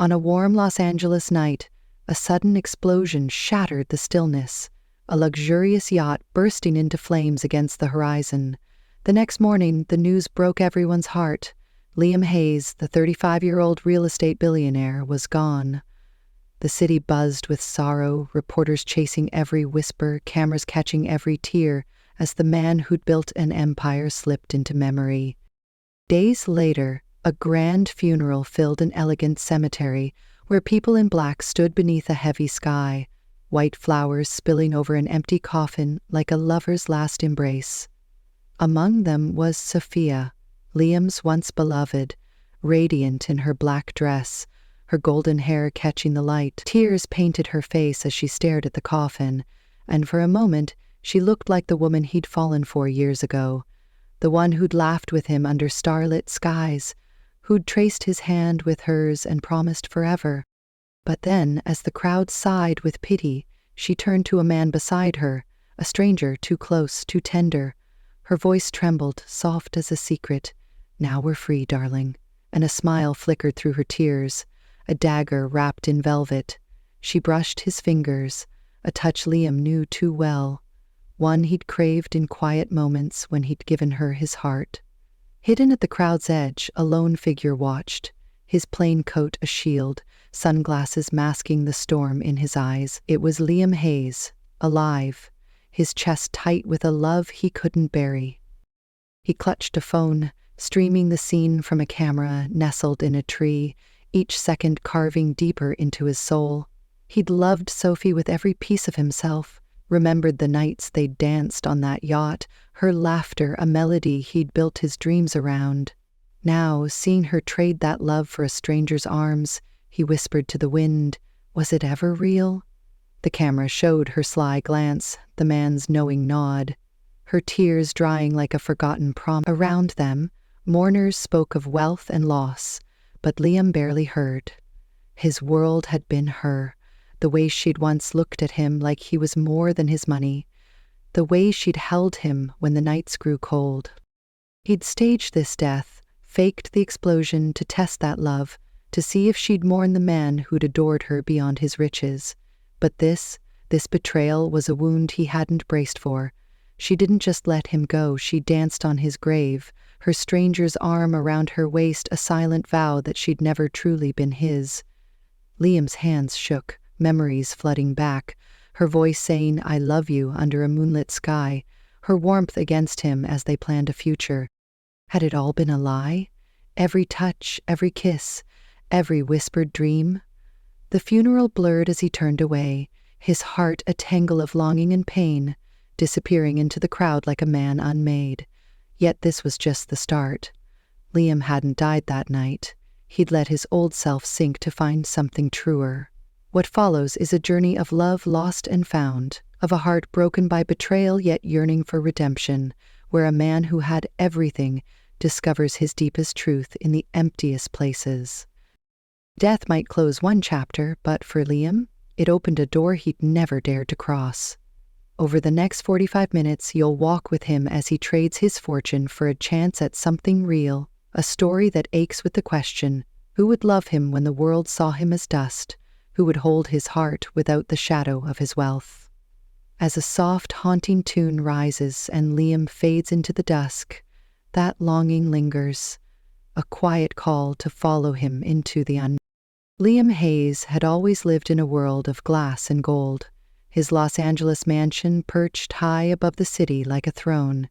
On a warm Los Angeles night, a sudden explosion shattered the stillness, a luxurious yacht bursting into flames against the horizon. The next morning, the news broke everyone's heart. Liam Hayes, the 35-year-old real estate billionaire, was gone. The city buzzed with sorrow, reporters chasing every whisper, cameras catching every tear, as the man who'd built an empire slipped into memory. Days later, a grand funeral filled an elegant cemetery where people in black stood beneath a heavy sky, white flowers spilling over an empty coffin like a lover's last embrace. Among them was Sophia, Liam's once beloved, radiant in her black dress, her golden hair catching the light. Tears painted her face as she stared at the coffin, and for a moment she looked like the woman he'd fallen for years ago, the one who'd laughed with him under starlit skies, who'd traced his hand with hers and promised forever. But then, as the crowd sighed with pity, she turned to a man beside her, a stranger too close, too tender. Her voice trembled, soft as a secret. "Now we're free, darling." And a smile flickered through her tears, a dagger wrapped in velvet. She brushed his fingers, a touch Liam knew too well, one he'd craved in quiet moments when he'd given her his heart. Hidden at the crowd's edge, a lone figure watched, his plain coat a shield, sunglasses masking the storm in his eyes. It was Liam Hayes, alive, his chest tight with a love he couldn't bury. He clutched a phone, streaming the scene from a camera nestled in a tree, each second carving deeper into his soul. He'd loved Sophie with every piece of himself, remembered the nights they'd danced on that yacht, her laughter a melody he'd built his dreams around. Now, seeing her trade that love for a stranger's arms, he whispered to the wind, "Was it ever real?" The camera showed her sly glance, the man's knowing nod, her tears drying like a forgotten promise. Around them, mourners spoke of wealth and loss, but Liam barely heard. His world had been her, the way she'd once looked at him like he was more than his money, the way she'd held him when the nights grew cold. He'd staged this death, faked the explosion to test that love, to see if she'd mourn the man who'd adored her beyond his riches. But this betrayal was a wound he hadn't braced for. She didn't just let him go, she danced on his grave, her stranger's arm around her waist, a silent vow that she'd never truly been his. Liam's hands shook, memories flooding back, her voice saying, "I love you," under a moonlit sky, her warmth against him as they planned a future. Had it all been a lie? Every touch, every kiss, every whispered dream? The funeral blurred as he turned away, his heart a tangle of longing and pain, disappearing into the crowd like a man unmade. Yet this was just the start. Liam hadn't died that night. He'd let his old self sink to find something truer. What follows is a journey of love lost and found, of a heart broken by betrayal yet yearning for redemption, where a man who had everything discovers his deepest truth in the emptiest places. Death might close one chapter, but for Liam, it opened a door he'd never dared to cross. Over the next 45 minutes, you'll walk with him as he trades his fortune for a chance at something real, a story that aches with the question, who would love him when the world saw him as dust? Who would hold his heart without the shadow of his wealth? As a soft, haunting tune rises and Liam fades into the dusk, that longing lingers, a quiet call to follow him into the unknown. Liam Hayes had always lived in a world of glass and gold, his Los Angeles mansion perched high above the city like a throne.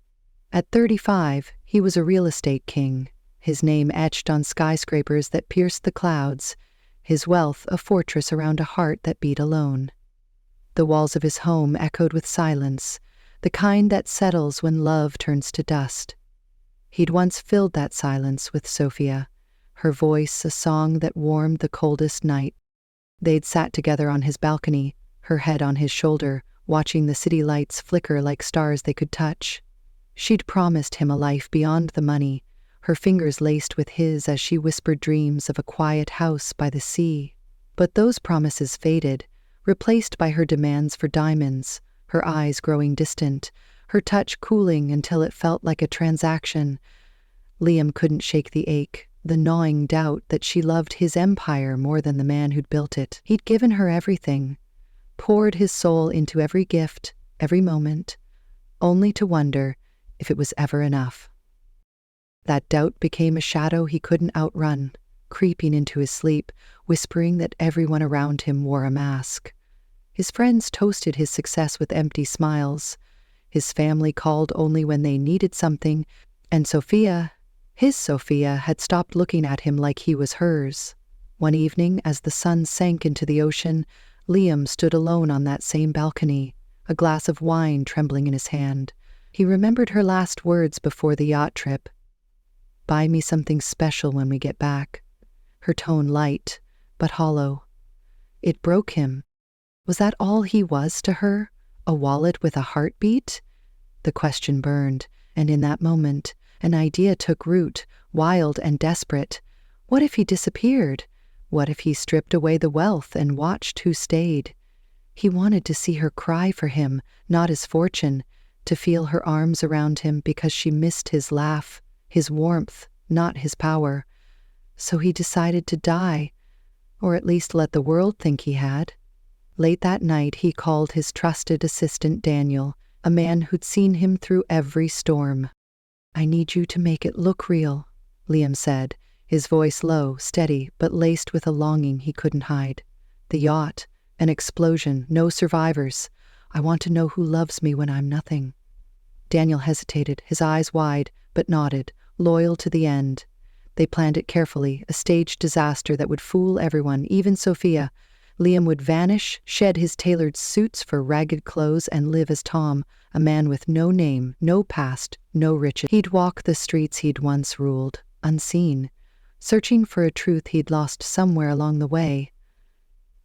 At 35, he was a real estate king, his name etched on skyscrapers that pierced the clouds, his wealth a fortress around a heart that beat alone. The walls of his home echoed with silence, the kind that settles when love turns to dust. He'd once filled that silence with Sophia, her voice a song that warmed the coldest night. They'd sat together on his balcony, her head on his shoulder, watching the city lights flicker like stars they could touch. She'd promised him a life beyond the money, her fingers laced with his as she whispered dreams of a quiet house by the sea. But those promises faded, replaced by her demands for diamonds, her eyes growing distant, her touch cooling until it felt like a transaction. Liam couldn't shake the ache, the gnawing doubt that she loved his empire more than the man who'd built it. He'd given her everything, poured his soul into every gift, every moment, only to wonder if it was ever enough. That doubt became a shadow he couldn't outrun, creeping into his sleep, whispering that everyone around him wore a mask. His friends toasted his success with empty smiles. His family called only when they needed something, and his Sophia, had stopped looking at him like he was hers. One evening, as the sun sank into the ocean, Liam stood alone on that same balcony, a glass of wine trembling in his hand. He remembered her last words before the yacht trip. "Buy me something special when we get back." Her tone light, but hollow. It broke him. Was that all he was to her? A wallet with a heartbeat? The question burned, and in that moment, an idea took root, wild and desperate. What if he disappeared? What if he stripped away the wealth and watched who stayed? He wanted to see her cry for him, not his fortune, to feel her arms around him because she missed his laugh, his warmth, not his power. So he decided to die, or at least let the world think he had. Late that night, he called his trusted assistant Daniel, a man who'd seen him through every storm. "I need you to make it look real," Liam said, his voice low, steady, but laced with a longing he couldn't hide. "The yacht, an explosion, no survivors. I want to know who loves me when I'm nothing." Daniel hesitated, his eyes wide, but nodded, loyal to the end. They planned it carefully, a staged disaster that would fool everyone, even Sophia. Liam would vanish, shed his tailored suits for ragged clothes, and live as Tom, a man with no name, no past, no riches. He'd walk the streets he'd once ruled, unseen, searching for a truth he'd lost somewhere along the way.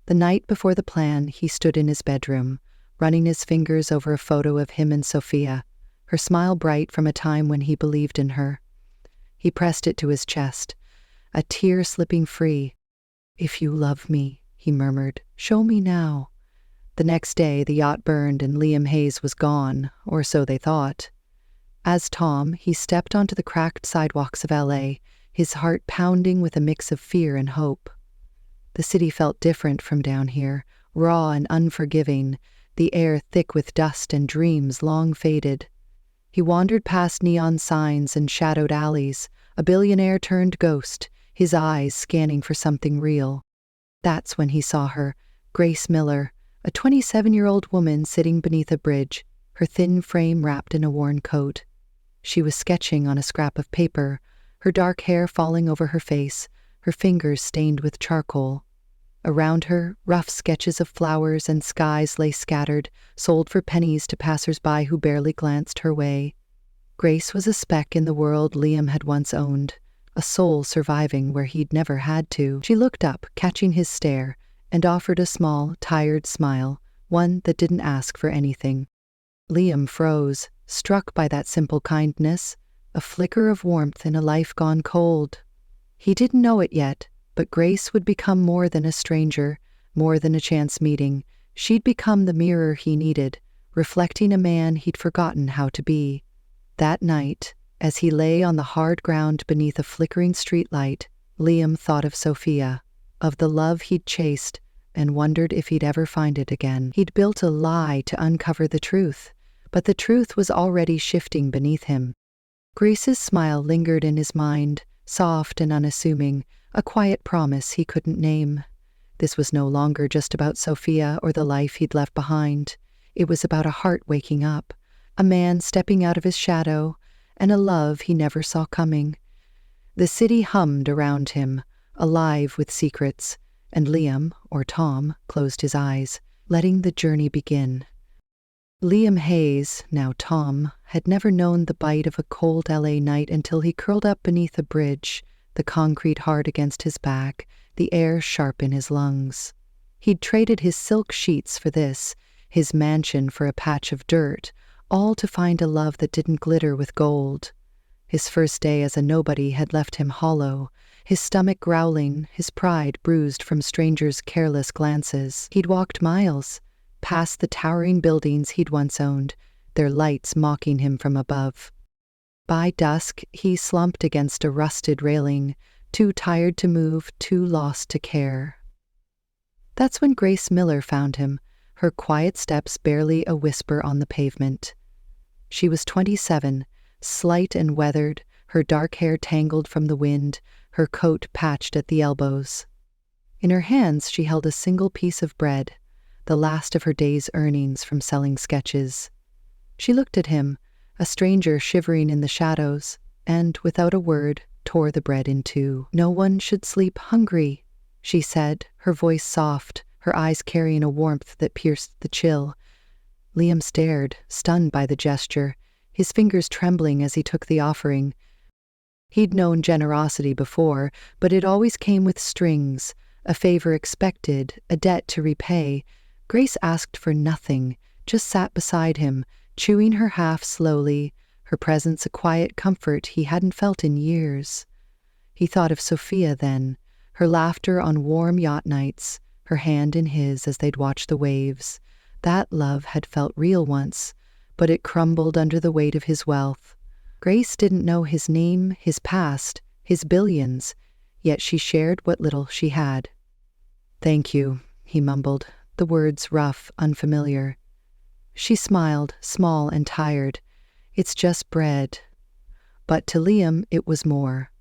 The night before the plan, he stood in his bedroom, running his fingers over a photo of him and Sophia, her smile bright from a time when he believed in her. He pressed it to his chest, a tear slipping free. "If you love me," he murmured, "show me now." The next day, the yacht burned and Liam Hayes was gone, or so they thought. As Tom, he stepped onto the cracked sidewalks of LA, his heart pounding with a mix of fear and hope. The city felt different from down here, raw and unforgiving, the air thick with dust and dreams long faded. He wandered past neon signs and shadowed alleys, a billionaire turned ghost, his eyes scanning for something real. That's when he saw her, Grace Miller, a 27-year-old woman sitting beneath a bridge, her thin frame wrapped in a worn coat. She was sketching on a scrap of paper, her dark hair falling over her face, her fingers stained with charcoal. Around her, rough sketches of flowers and skies lay scattered, sold for pennies to passers-by who barely glanced her way. Grace was a speck in the world Liam had once owned, a soul surviving where he'd never had to. She looked up, catching his stare, and offered a small, tired smile, one that didn't ask for anything. Liam froze, struck by that simple kindness, a flicker of warmth in a life gone cold. He didn't know it yet, but Grace would become more than a stranger, more than a chance meeting. She'd become the mirror he needed, reflecting a man he'd forgotten how to be. That night, as he lay on the hard ground beneath a flickering streetlight, Liam thought of Sophia, of the love he'd chased, and wondered if he'd ever find it again. He'd built a lie to uncover the truth, but the truth was already shifting beneath him. Grace's smile lingered in his mind, soft and unassuming, a quiet promise he couldn't name. This was no longer just about Sophia or the life he'd left behind. It was about a heart waking up, a man stepping out of his shadow, and a love he never saw coming. The city hummed around him, alive with secrets, and Liam, or Tom, closed his eyes, letting the journey begin. Liam Hayes, now Tom, had never known the bite of a cold LA night until he curled up beneath a bridge, the concrete hard against his back, the air sharp in his lungs. He'd traded his silk sheets for this, his mansion for a patch of dirt, all to find a love that didn't glitter with gold. His first day as a nobody had left him hollow, his stomach growling, his pride bruised from strangers' careless glances. He'd walked miles, past the towering buildings he'd once owned, their lights mocking him from above. By dusk, he slumped against a rusted railing, too tired to move, too lost to care. That's when Grace Miller found him, her quiet steps barely a whisper on the pavement. She was 27, slight and weathered, her dark hair tangled from the wind, her coat patched at the elbows. In her hands she held a single piece of bread, the last of her day's earnings from selling sketches. She looked at him, a stranger shivering in the shadows, and, without a word, tore the bread in two. "No one should sleep hungry," she said, her voice soft, her eyes carrying a warmth that pierced the chill. Liam stared, stunned by the gesture, his fingers trembling as he took the offering. He'd known generosity before, but it always came with strings, a favor expected, a debt to repay. Grace asked for nothing, just sat beside him, chewing her half slowly, her presence a quiet comfort he hadn't felt in years. He thought of Sophia then, her laughter on warm yacht nights, her hand in his as they'd watch the waves. That love had felt real once, but it crumbled under the weight of his wealth. Grace didn't know his name, his past, his billions, yet she shared what little she had. "Thank you," he mumbled, the words rough, unfamiliar. She smiled, small and tired. "It's just bread." But to Liam it was more.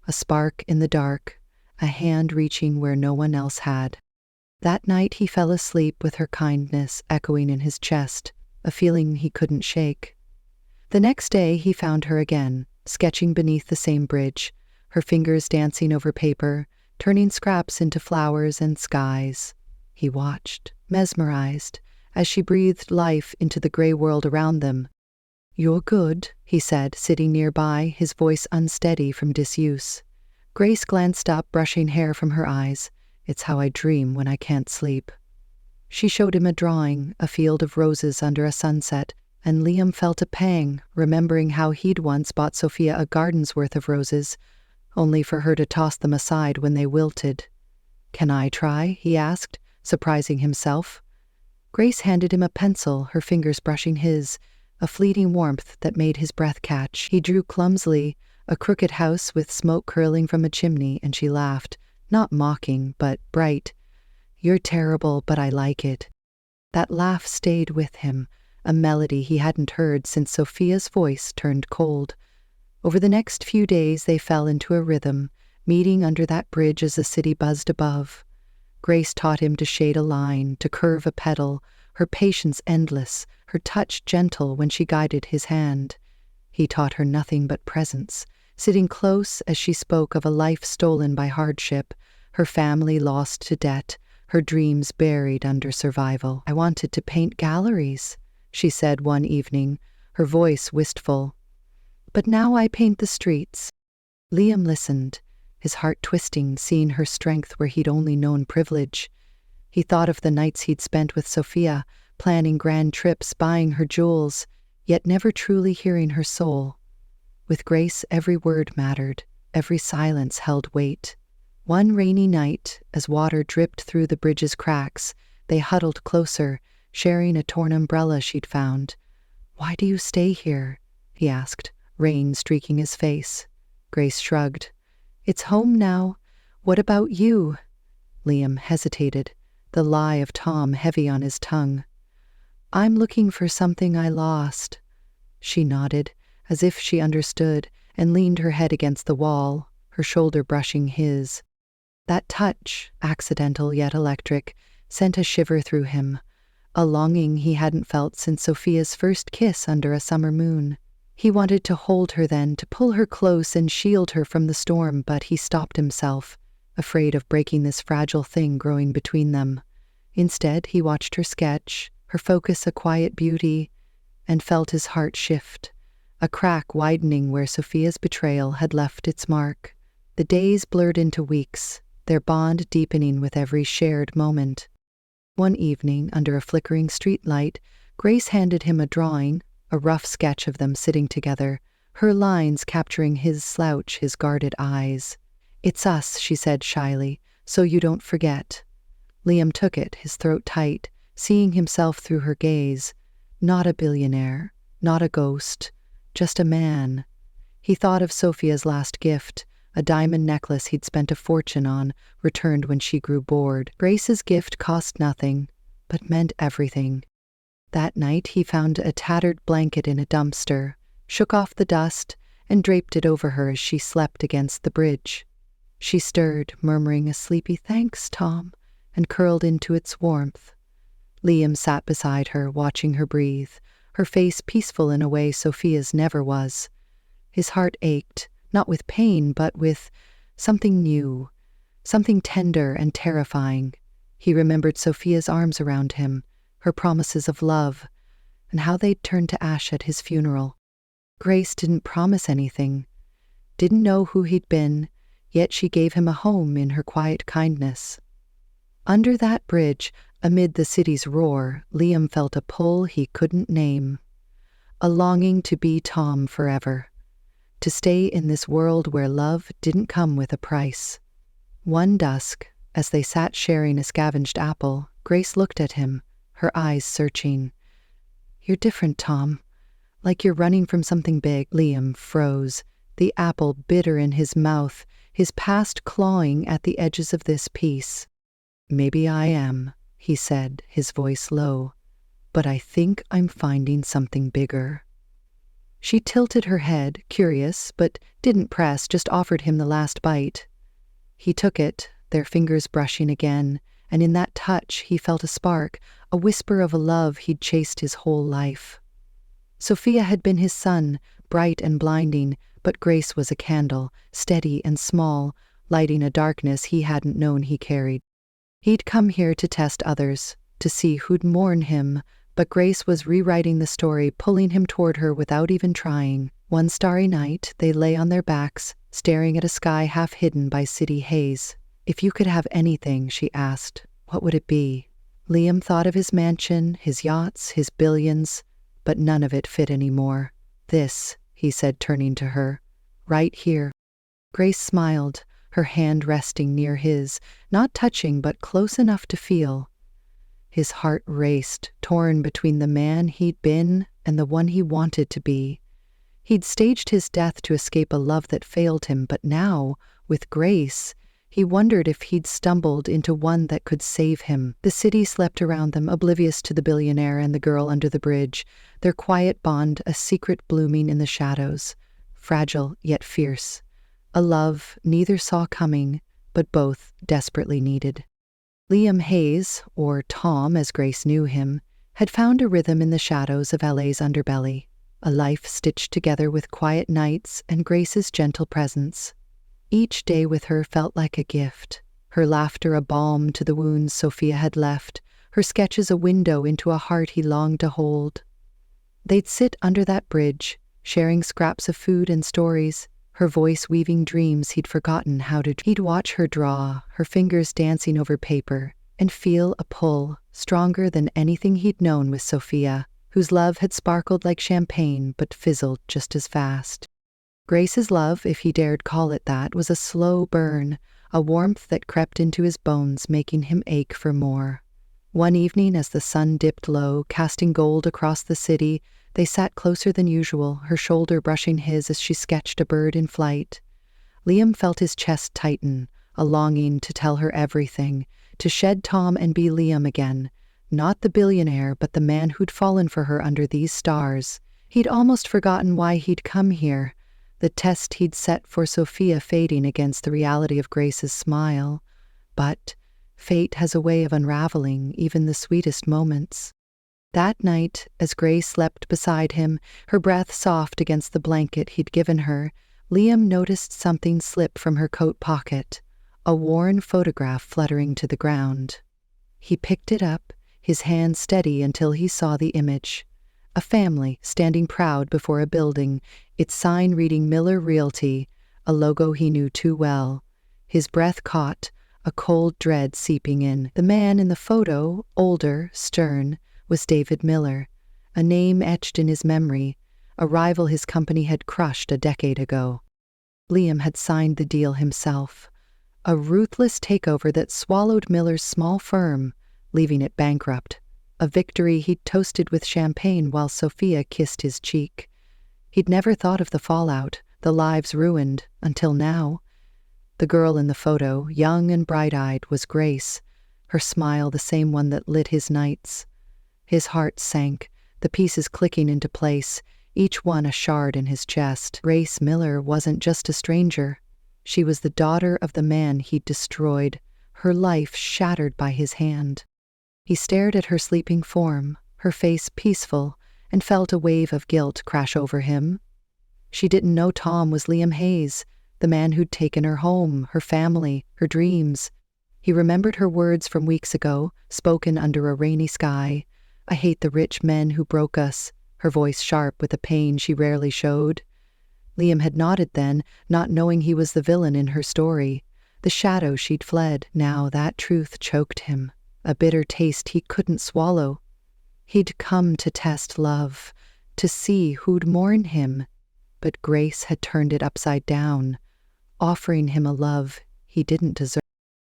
A spark in the dark, a hand reaching where no one else had. That night he fell asleep with her kindness echoing in his chest, a feeling he couldn't shake. The next day he found her again, sketching beneath the same bridge, her fingers dancing over paper, turning scraps into flowers and skies. He watched, mesmerized, as she breathed life into the gray world around them. "You're good," he said, sitting nearby, his voice unsteady from disuse. Grace glanced up, brushing hair from her eyes. "It's how I dream when I can't sleep." She showed him a drawing, a field of roses under a sunset, and Liam felt a pang, remembering how he'd once bought Sophia a garden's worth of roses, only for her to toss them aside when they wilted. "Can I try?" he asked, surprising himself. Grace handed him a pencil, her fingers brushing his, a fleeting warmth that made his breath catch. He drew clumsily, a crooked house with smoke curling from a chimney, and she laughed, not mocking, but bright. "You're terrible, but I like it." That laugh stayed with him, a melody he hadn't heard since Sophia's voice turned cold. Over the next few days they fell into a rhythm, meeting under that bridge as the city buzzed above. Grace taught him to shade a line, to curve a petal, her patience endless, her touch gentle when she guided his hand. He taught her nothing but presence, sitting close as she spoke of a life stolen by hardship, her family lost to debt, her dreams buried under survival. "I wanted to paint galleries," she said one evening, her voice wistful. "But now I paint the streets." Liam listened, his heart twisting, seeing her strength where he'd only known privilege. He thought of the nights he'd spent with Sophia, planning grand trips, buying her jewels, yet never truly hearing her soul. With Grace, every word mattered, every silence held weight. One rainy night, as water dripped through the bridge's cracks, they huddled closer, sharing a torn umbrella she'd found. "Why do you stay here?" he asked, rain streaking his face. Grace shrugged. "It's home now. What about you?" Liam hesitated, the lie of Tom heavy on his tongue. "I'm looking for something I lost." She nodded, as if she understood, and leaned her head against the wall, her shoulder brushing his. That touch, accidental yet electric, sent a shiver through him, a longing he hadn't felt since Sophia's first kiss under a summer moon. He wanted to hold her then, to pull her close and shield her from the storm, but he stopped himself, afraid of breaking this fragile thing growing between them. Instead, he watched her sketch, her focus a quiet beauty, and felt his heart shift, a crack widening where Sophia's betrayal had left its mark. The days blurred into weeks, their bond deepening with every shared moment. One evening, under a flickering streetlight, Grace handed him a drawing, a rough sketch of them sitting together, her lines capturing his slouch, his guarded eyes. "It's us," she said shyly, "so you don't forget." Liam took it, his throat tight, seeing himself through her gaze. Not a billionaire, not a ghost, just a man. He thought of Sophia's last gift, a diamond necklace he'd spent a fortune on, returned when she grew bored. Grace's gift cost nothing, but meant everything. That night he found a tattered blanket in a dumpster, shook off the dust, and draped it over her as she slept against the bridge. She stirred, murmuring a sleepy "Thanks, Tom," and curled into its warmth. Liam sat beside her, watching her breathe, her face peaceful in a way Sophia's never was. His heart ached, not with pain, but with something new, something tender and terrifying. He remembered Sophia's arms around him, her promises of love, and how they'd turned to ash at his funeral. Grace didn't promise anything, didn't know who he'd been, yet she gave him a home in her quiet kindness. Under that bridge, amid the city's roar, Liam felt a pull he couldn't name, a longing to be Tom forever, to stay in this world where love didn't come with a price. One dusk, as they sat sharing a scavenged apple, Grace looked at him, her eyes searching. "You're different, Tom. Like you're running from something big." Liam froze, the apple bitter in his mouth, his past clawing at the edges of this piece. "Maybe I am," he said, his voice low, "but I think I'm finding something bigger." She tilted her head, curious, but didn't press, just offered him the last bite. He took it, their fingers brushing again, and in that touch he felt a spark, a whisper of a love he'd chased his whole life. Sophia had been his sun, bright and blinding, but Grace was a candle, steady and small, lighting a darkness he hadn't known he carried. He'd come here to test others, to see who'd mourn him, but Grace was rewriting the story, pulling him toward her without even trying. One starry night, they lay on their backs, staring at a sky half hidden by city haze. "If you could have anything," she asked, "what would it be?" Liam thought of his mansion, his yachts, his billions, but none of it fit anymore. "This," he said, turning to her, "right here." Grace smiled, her hand resting near his, not touching but close enough to feel. His heart raced, torn between the man he'd been and the one he wanted to be. He'd staged his death to escape a love that failed him, but now, with Grace, he wondered if he'd stumbled into one that could save him. The city slept around them, oblivious to the billionaire and the girl under the bridge, their quiet bond a secret blooming in the shadows, fragile yet fierce. A love neither saw coming, but both desperately needed. Liam Hayes, or Tom as Grace knew him, had found a rhythm in the shadows of LA's underbelly, a life stitched together with quiet nights and Grace's gentle presence. Each day with her felt like a gift, her laughter a balm to the wounds Sophia had left, her sketches a window into a heart he longed to hold. They'd sit under that bridge, sharing scraps of food and stories, her voice weaving dreams he'd forgotten how to. He'd watch her draw, her fingers dancing over paper, and feel a pull, stronger than anything he'd known with Sophia, whose love had sparkled like champagne but fizzled just as fast. Grace's love, if he dared call it that, was a slow burn, a warmth that crept into his bones, making him ache for more. One evening, as the sun dipped low, casting gold across the city, they sat closer than usual, her shoulder brushing his as she sketched a bird in flight. Liam felt his chest tighten, a longing to tell her everything, to shed Tom and be Liam again, not the billionaire, but the man who'd fallen for her under these stars. He'd almost forgotten why he'd come here, the test he'd set for Sophia fading against the reality of Grace's smile. But fate has a way of unraveling even the sweetest moments. That night, as Grace slept beside him, her breath soft against the blanket he'd given her, Liam noticed something slip from her coat pocket, a worn photograph fluttering to the ground. He picked it up, his hand steady until he saw the image. A family standing proud before a building, its sign reading Miller Realty, a logo he knew too well. His breath caught, a cold dread seeping in. The man in the photo, older, stern, was David Miller, a name etched in his memory, a rival his company had crushed a decade ago. Liam had signed the deal himself, a ruthless takeover that swallowed Miller's small firm, leaving it bankrupt, a victory he'd toasted with champagne while Sophia kissed his cheek. He'd never thought of the fallout, the lives ruined, until now. The girl in the photo, young and bright-eyed, was Grace, her smile the same one that lit his nights. His heart sank, the pieces clicking into place, each one a shard in his chest. Grace Miller wasn't just a stranger. She was the daughter of the man he'd destroyed, her life shattered by his hand. He stared at her sleeping form, her face peaceful, and felt a wave of guilt crash over him. She didn't know Tom was Liam Hayes, the man who'd taken her home, her family, her dreams. He remembered her words from weeks ago, spoken under a rainy sky. "I hate the rich men who broke us," her voice sharp with a pain she rarely showed. Liam had nodded then, not knowing he was the villain in her story, the shadow she'd fled. Now that truth choked him, a bitter taste he couldn't swallow. He'd come to test love, to see who'd mourn him, but Grace had turned it upside down, offering him a love he didn't deserve.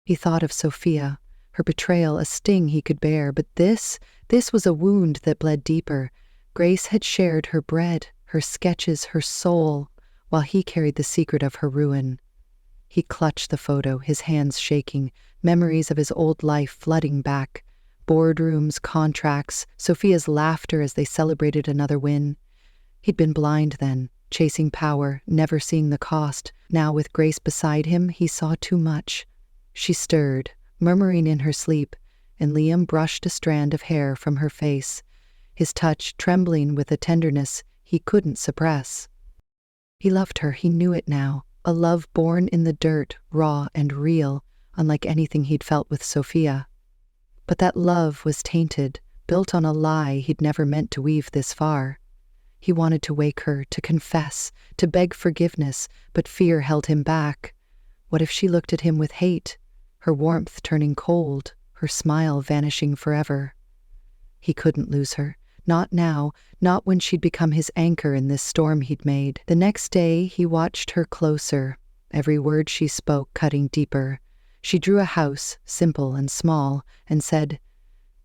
He thought of Sophia, her betrayal a sting he could bear, but this was a wound that bled deeper. Grace had shared her bread, her sketches, her soul, while he carried the secret of her ruin. He clutched the photo, his hands shaking, memories of his old life flooding back. Boardrooms, contracts, Sophia's laughter as they celebrated another win. He'd been blind then, chasing power, never seeing the cost. Now with Grace beside him, he saw too much. She stirred, murmuring in her sleep, and Liam brushed a strand of hair from her face, his touch trembling with a tenderness he couldn't suppress. He loved her, he knew it now, a love born in the dirt, raw and real, unlike anything he'd felt with Sophia. But that love was tainted, built on a lie he'd never meant to weave this far. He wanted to wake her, to confess, to beg forgiveness, but fear held him back. What if she looked at him with hate, her warmth turning cold, her smile vanishing forever? He couldn't lose her. Not now, not when she'd become his anchor in this storm he'd made. The next day, he watched her closer, every word she spoke cutting deeper. She drew a house, simple and small, and said,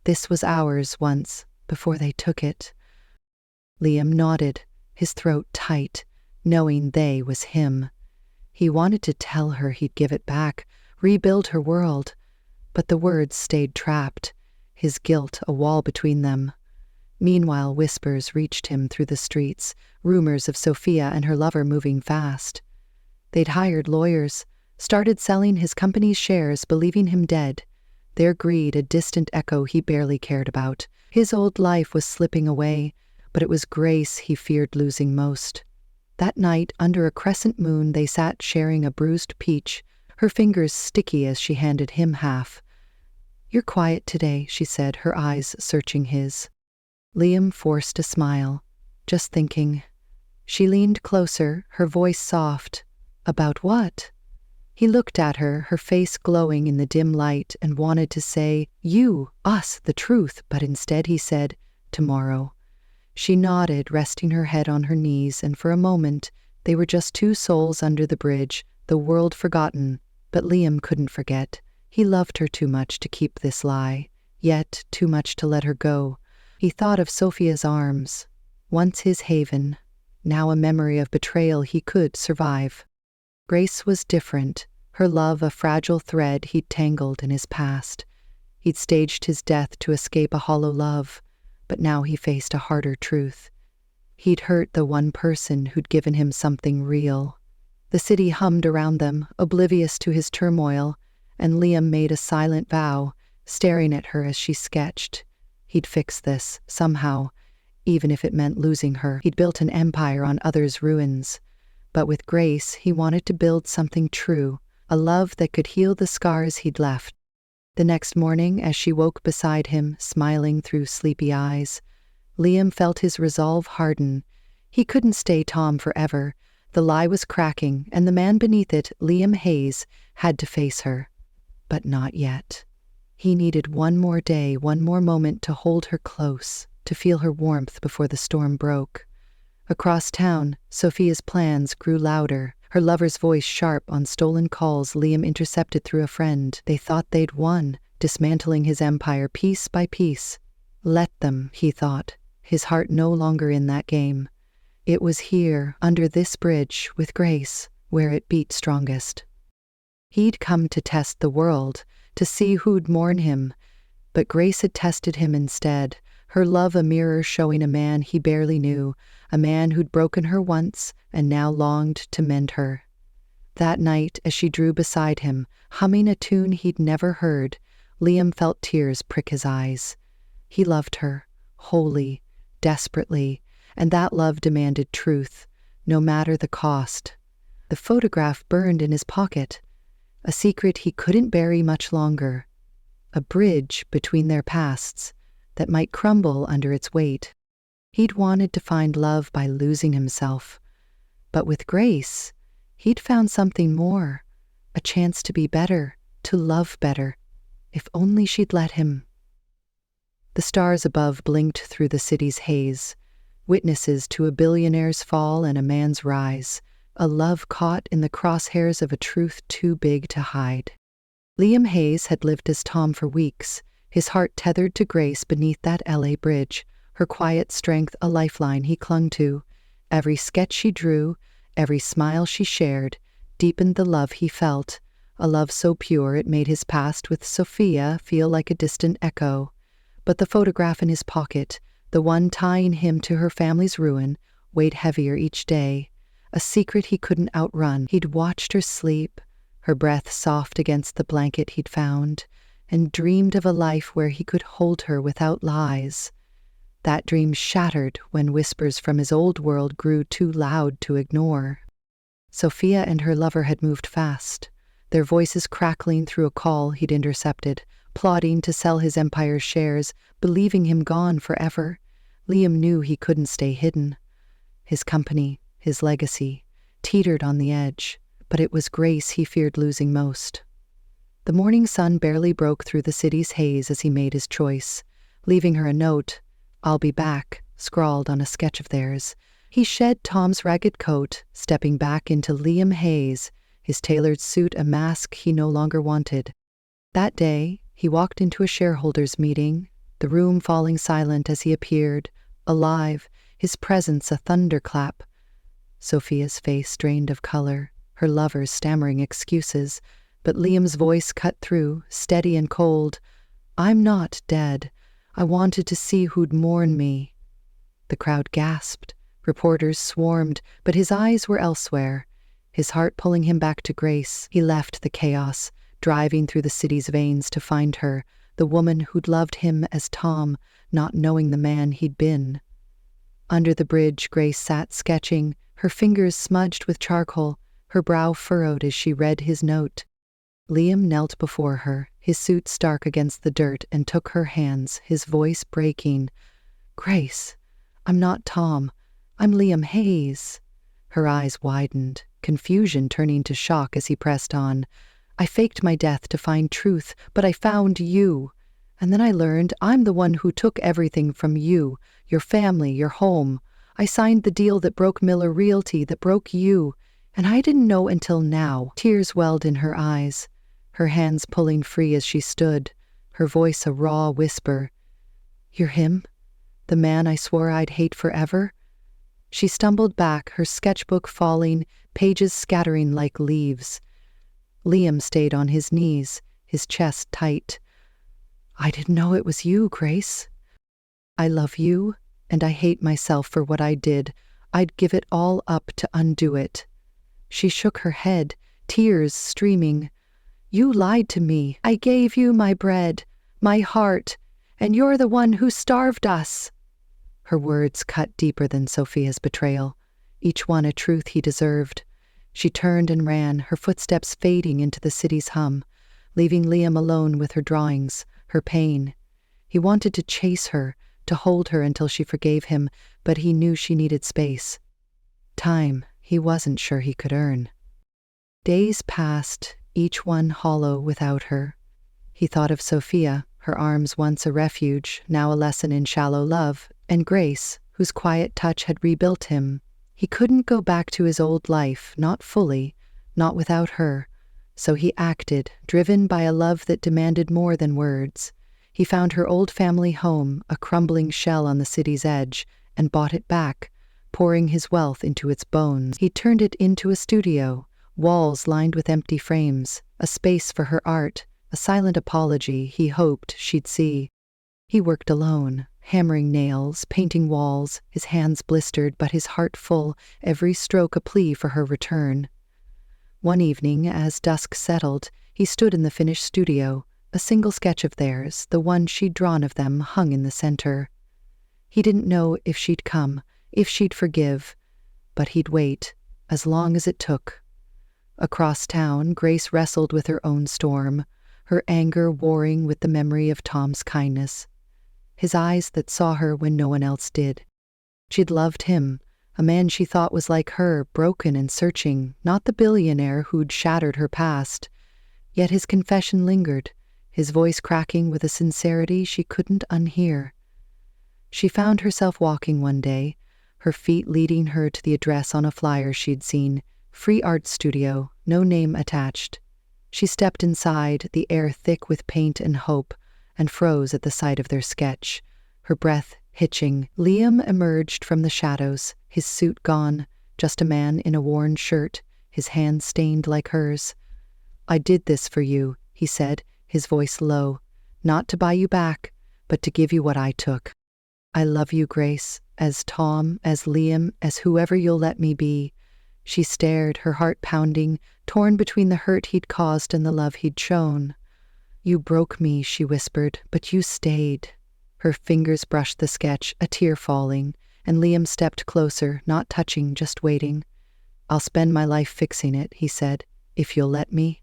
"This was ours once, before they took it." Liam nodded, his throat tight, knowing they was him. He wanted to tell her he'd give it back, rebuild her world, but the words stayed trapped, his guilt a wall between them. Meanwhile, whispers reached him through the streets, rumors of Sophia and her lover moving fast. They'd hired lawyers, started selling his company's shares, believing him dead. Their greed a distant echo he barely cared about. His old life was slipping away, but it was Grace he feared losing most. That night, under a crescent moon, they sat sharing a bruised peach, her fingers sticky as she handed him half. "You're quiet today," she said, her eyes searching his. Liam forced a smile, just thinking. She leaned closer, her voice soft. "About what?" He looked at her, her face glowing in the dim light, and wanted to say, "You, us, the truth," but instead he said, "Tomorrow." She nodded, resting her head on her knees, and for a moment they were just two souls under the bridge, the world forgotten. But Liam couldn't forget. He loved her too much to keep this lie, yet too much to let her go. He thought of Sophia's arms, once his haven, now a memory of betrayal he could survive. Grace was different, her love a fragile thread he'd tangled in his past. He'd staged his death to escape a hollow love, but now he faced a harder truth. He'd hurt the one person who'd given him something real. The city hummed around them, oblivious to his turmoil, and Liam made a silent vow, staring at her as she sketched. He'd fix this, somehow, even if it meant losing her. He'd built an empire on others' ruins. But with Grace, he wanted to build something true, a love that could heal the scars he'd left. The next morning, as she woke beside him, smiling through sleepy eyes, Liam felt his resolve harden. He couldn't stay Tom forever. The lie was cracking, and the man beneath it, Liam Hayes, had to face her. But not yet. He needed one more day, one more moment to hold her close, to feel her warmth before the storm broke. Across town, Sophia's plans grew louder, her lover's voice sharp on stolen calls Liam intercepted through a friend. They thought they'd won, dismantling his empire piece by piece. Let them, he thought, his heart no longer in that game. It was here, under this bridge, with Grace, where it beat strongest. He'd come to test the world, to see who'd mourn him, but Grace had tested him instead, her love a mirror showing a man he barely knew, a man who'd broken her once and now longed to mend her. That night, as she drew beside him, humming a tune he'd never heard, Liam felt tears prick his eyes. He loved her, wholly, desperately, and that love demanded truth, no matter the cost. The photograph burned in his pocket, a secret he couldn't bury much longer, a bridge between their pasts that might crumble under its weight. He'd wanted to find love by losing himself, but with Grace, he'd found something more, a chance to be better, to love better, if only she'd let him. The stars above blinked through the city's haze, witnesses to a billionaire's fall and a man's rise, a love caught in the crosshairs of a truth too big to hide. Liam Hayes had lived as Tom for weeks, his heart tethered to Grace beneath that LA bridge, her quiet strength a lifeline he clung to. Every sketch she drew, every smile she shared, deepened the love he felt, a love so pure it made his past with Sophia feel like a distant echo. But the photograph in his pocket, the one tying him to her family's ruin, weighed heavier each day, a secret he couldn't outrun. He'd watched her sleep, her breath soft against the blanket he'd found, and dreamed of a life where he could hold her without lies. That dream shattered when whispers from his old world grew too loud to ignore. Sophia and her lover had moved fast, their voices crackling through a call he'd intercepted, plotting to sell his empire's shares, believing him gone forever. Liam knew he couldn't stay hidden. His company, his legacy, teetered on the edge, but it was Grace he feared losing most. The morning sun barely broke through the city's haze as he made his choice, leaving her a note, "I'll be back," scrawled on a sketch of theirs. He shed Tom's ragged coat, stepping back into Liam Hayes, his tailored suit a mask he no longer wanted. That day, he walked into a shareholders' meeting, the room falling silent as he appeared, alive, his presence a thunderclap. Sophia's face drained of color, her lover's stammering excuses, but Liam's voice cut through, steady and cold. "I'm not dead. I wanted to see who'd mourn me." The crowd gasped, reporters swarmed, but his eyes were elsewhere, his heart pulling him back to Grace. He left the chaos, driving through the city's veins to find her, the woman who'd loved him as Tom, not knowing the man he'd been. Under the bridge, Grace sat sketching, her fingers smudged with charcoal, her brow furrowed as she read his note. Liam knelt before her, his suit stark against the dirt, and took her hands, his voice breaking. "Grace, I'm not Tom. I'm Liam Hayes." Her eyes widened, confusion turning to shock as he pressed on. "I faked my death to find truth, but I found you. And then I learned I'm the one who took everything from you, your family, your home. I signed the deal that broke Miller Realty, that broke you, and I didn't know until now." Tears welled in her eyes, her hands pulling free as she stood, her voice a raw whisper. "You're him? The man I swore I'd hate forever?" She stumbled back, her sketchbook falling, pages scattering like leaves. Liam stayed on his knees, his chest tight. "I didn't know it was you, Grace. I love you, and I hate myself for what I did. I'd give it all up to undo it." She shook her head, tears streaming. "You lied to me. I gave you my bread, my heart, and you're the one who starved us." Her words cut deeper than Sophia's betrayal, each one a truth he deserved. She turned and ran, her footsteps fading into the city's hum, leaving Liam alone with her drawings, her pain. He wanted to chase her, to hold her until she forgave him, but he knew she needed space. Time he wasn't sure he could earn. Days passed, each one hollow without her. He thought of Sophia, her arms once a refuge, now a lesson in shallow love, and Grace, whose quiet touch had rebuilt him. He couldn't go back to his old life, not fully, not without her. So he acted, driven by a love that demanded more than words. He found her old family home, a crumbling shell on the city's edge, and bought it back, pouring his wealth into its bones. He turned it into a studio, walls lined with empty frames, a space for her art, a silent apology he hoped she'd see. He worked alone, hammering nails, painting walls, his hands blistered but his heart full, every stroke a plea for her return. One evening, as dusk settled, he stood in the finished studio, a single sketch of theirs, the one she'd drawn of them, hung in the center. He didn't know if she'd come, if she'd forgive, but he'd wait, as long as it took. Across town, Grace wrestled with her own storm, her anger warring with the memory of Tom's kindness, his eyes that saw her when no one else did. She'd loved him, a man she thought was like her, broken and searching, not the billionaire who'd shattered her past. Yet his confession lingered, his voice cracking with a sincerity she couldn't unhear. She found herself walking one day, her feet leading her to the address on a flyer she'd seen, free art studio, no name attached. She stepped inside, the air thick with paint and hope, and froze at the sight of their sketch, her breath hitching. Liam emerged from the shadows, his suit gone, just a man in a worn shirt, his hands stained like hers. "I did this for you," he said, his voice low, "not to buy you back, but to give you what I took. I love you, Grace, as Tom, as Liam, as whoever you'll let me be." She stared, her heart pounding, torn between the hurt he'd caused and the love he'd shown. "You broke me," she whispered, "but you stayed." Her fingers brushed the sketch, a tear falling, and Liam stepped closer, not touching, just waiting. "I'll spend my life fixing it," he said, "if you'll let me."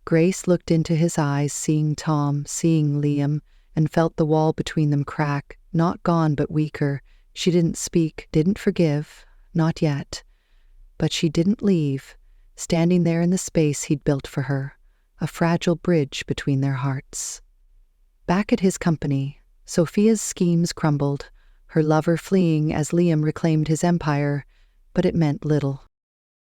Grace looked into his eyes, seeing Tom, seeing Liam, and felt the wall between them crack, not gone but weaker. She didn't speak, didn't forgive, not yet. But she didn't leave, standing there in the space he'd built for her, a fragile bridge between their hearts. Back at his company, Sophia's schemes crumbled, her lover fleeing as Liam reclaimed his empire, but it meant little.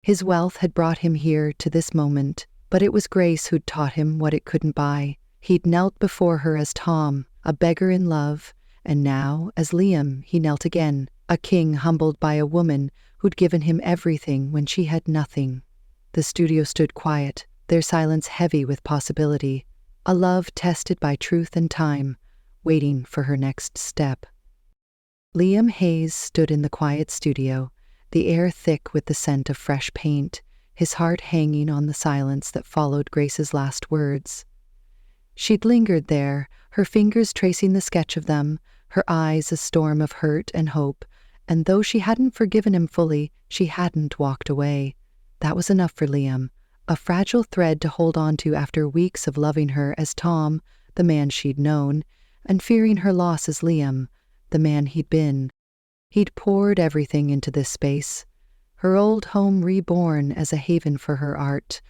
His wealth had brought him here to this moment, but it was Grace who'd taught him what it couldn't buy. He'd knelt before her as Tom, a beggar in love, and now, as Liam, he knelt again, a king humbled by a woman who'd given him everything when she had nothing. The studio stood quiet, their silence heavy with possibility, a love tested by truth and time, waiting for her next step. Liam Hayes stood in the quiet studio, the air thick with the scent of fresh paint, his heart hanging on the silence that followed Grace's last words. She'd lingered there, her fingers tracing the sketch of them, her eyes a storm of hurt and hope, and though she hadn't forgiven him fully, she hadn't walked away. That was enough for Liam, a fragile thread to hold on to after weeks of loving her as Tom, the man she'd known, and fearing her loss as Liam, the man he'd been. He'd poured everything into this space, her old home reborn as a haven for her art,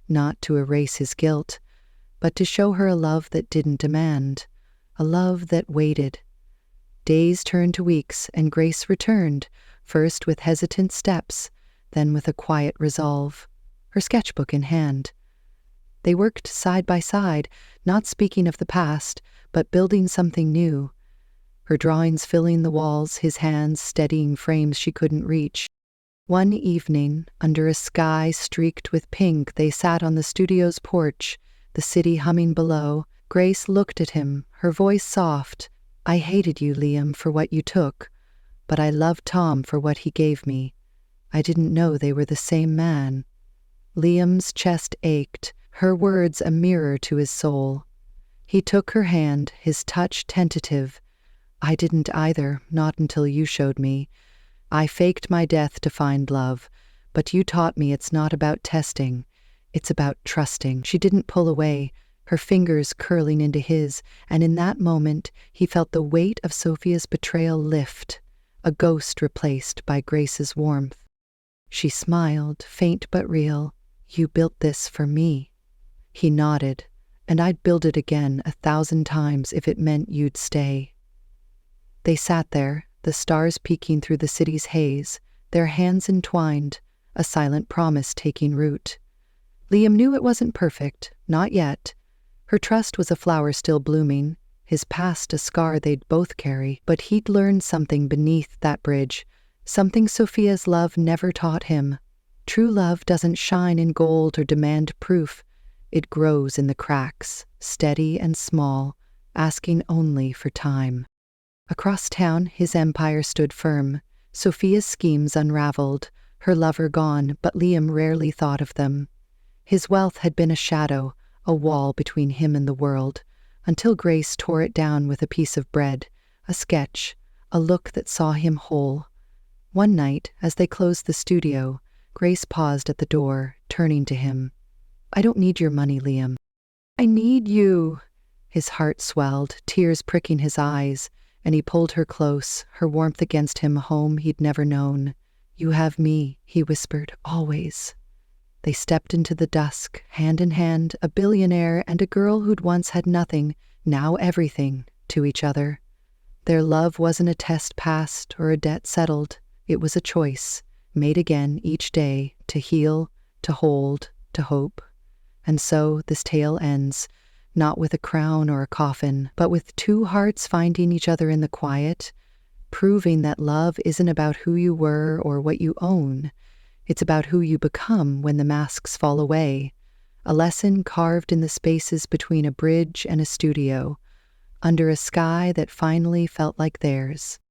not to erase his guilt, but to show her a love that didn't demand, a love that waited. Days turned to weeks, and Grace returned, first with hesitant steps, then with a quiet resolve, her sketchbook in hand. They worked side by side, not speaking of the past, but building something new. Her drawings filling the walls, his hands steadying frames she couldn't reach. One evening, under a sky streaked with pink, they sat on the studio's porch, the city humming below. Grace looked at him, her voice soft. "I hated you, Liam, for what you took, but I loved Tom for what he gave me. I didn't know they were the same man." Liam's chest ached, her words a mirror to his soul. He took her hand, his touch tentative. "I didn't either, not until you showed me. I faked my death to find love, but you taught me it's not about testing. It's about trusting." She didn't pull away, her fingers curling into his, and in that moment he felt the weight of Sophia's betrayal lift, a ghost replaced by Grace's warmth. She smiled, faint but real. "You built this for me." He nodded, "And I'd build it again 1,000 times if it meant you'd stay." They sat there, the stars peeking through the city's haze, their hands entwined, a silent promise taking root. Liam knew it wasn't perfect, not yet. Her trust was a flower still blooming, his past a scar they'd both carry, but he'd learned something beneath that bridge, something Sophia's love never taught him. True love doesn't shine in gold or demand proof. It grows in the cracks, steady and small, asking only for time. Across town, his empire stood firm. Sophia's schemes unraveled, her lover gone, but Liam rarely thought of them. His wealth had been a shadow, a wall between him and the world, until Grace tore it down with a piece of bread, a sketch, a look that saw him whole. One night, as they closed the studio, Grace paused at the door, turning to him. "I don't need your money, Liam. I need you." His heart swelled, tears pricking his eyes, and he pulled her close, her warmth against him, a home he'd never known. "You have me," he whispered, "always." They stepped into the dusk, hand in hand, a billionaire and a girl who'd once had nothing, now everything, to each other. Their love wasn't a test passed or a debt settled. It was a choice, made again each day, to heal, to hold, to hope. And so this tale ends, not with a crown or a coffin, but with two hearts finding each other in the quiet, proving that love isn't about who you were or what you own. It's about who you become when the masks fall away. A lesson carved in the spaces between a bridge and a studio, under a sky that finally felt like theirs.